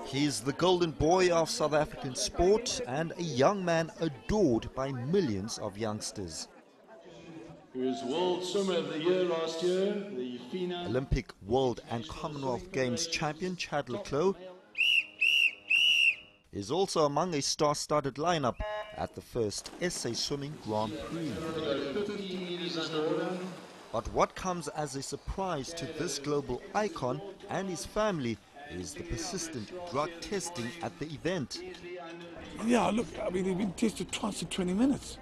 He's the golden boy of South African sport and a young man adored by millions of youngsters. He was World Swimmer of the Year last year, the FINA. Olympic, World and Commonwealth Games champion Chad le Clos is also among a star-studded lineup at the first SA Swimming Grand Prix. But what comes as a surprise to this global icon and his family is the persistent drug testing at the event. Yeah, look, I mean, he's been tested twice in 20 minutes.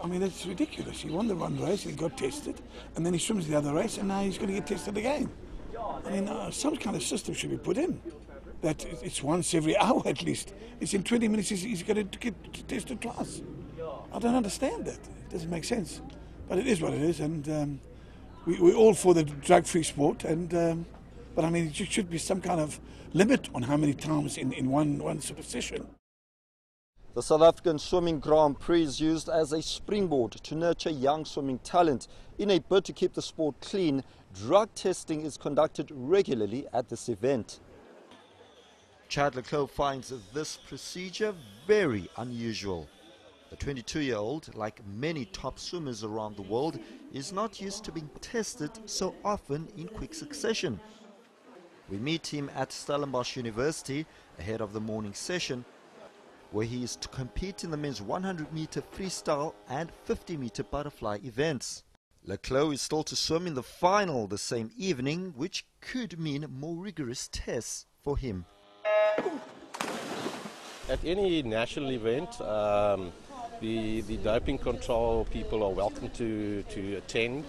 I mean, that's ridiculous. He won the one race, he got tested, and then he swims the other race, and now he's going to get tested again. I mean, some kind of system should be put in. That it's once every hour at least. It's in 20 minutes he's going to get tested twice. I don't understand that. It doesn't make sense. But it is what it is, and we're all for the drug-free sport, and but I mean, there should be some kind of limit on how many times in one session. The South African Swimming Grand Prix is used as a springboard to nurture young swimming talent. In a bid to keep the sport clean, drug testing is conducted regularly at this event. Chad le Clos finds this procedure very unusual. The 22-year-old, like many top swimmers around the world, is not used to being tested so often in quick succession. We meet him at Stellenbosch University ahead of the morning session, where he is to compete in the men's 100-meter freestyle and 50-meter butterfly events. Le Clos is still to swim in the final the same evening, which could mean more rigorous tests for him. At any national event, the doping control people are welcome to attend.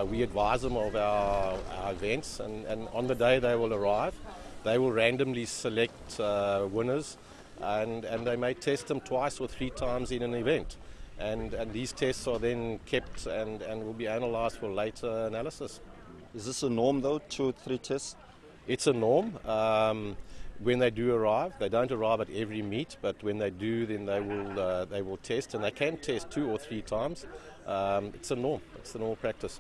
We advise them of our events, and on the day they will arrive, they will randomly select winners, and they may test them twice or 3 times in an event. And these tests are then kept and will be analysed for later analysis. Is this a norm though, 2 or 3 tests? It's a norm. When they do arrive, they don't arrive at every meet, but when they do, then they will test, and they can test 2 or 3 times. It's a norm. It's the normal practice.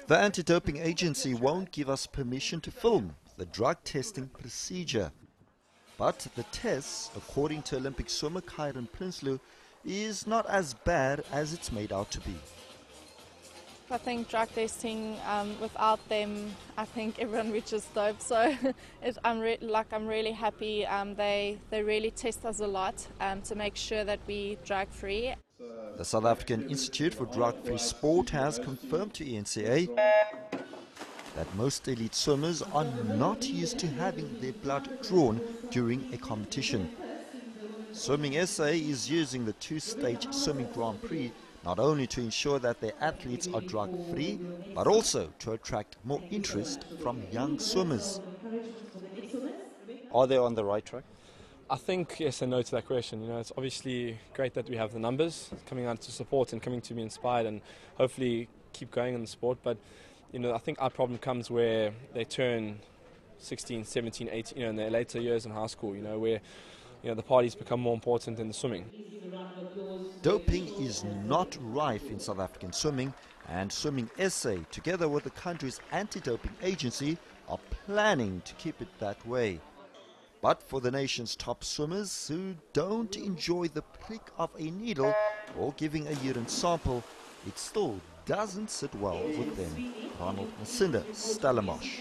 The anti-doping agency won't give us permission to film the drug testing procedure. But the tests, according to Olympic swimmer Kyron Prinsloo, is not as bad as it's made out to be. I think drug testing, without them, I think everyone reaches dope. So I'm really happy. They really test us a lot to make sure that we drug-free. The South African Institute for Drug-Free Sport has confirmed to eNCA that most elite swimmers are not used to having their blood drawn during a competition. Swimming SA is using the 2-stage Swimming Grand Prix not only to ensure that their athletes are drug-free, but also to attract more interest from young swimmers. Are they on the right track? I think yes and no to that question. You know, it's obviously great that we have the numbers coming out to support and coming to be inspired and hopefully keep going in the sport. But you know, I think our problem comes where they turn 16, 17, 18, you know, in their later years in high school. You know, where the parties become more important than the swimming. Doping is not rife in South African swimming, and Swimming SA, together with the country's anti-doping agency, are planning to keep it that way. But for the nation's top swimmers who don't enjoy the prick of a needle or giving a urine sample, it still doesn't sit well with them. Ronald Masinda, Stellenbosch.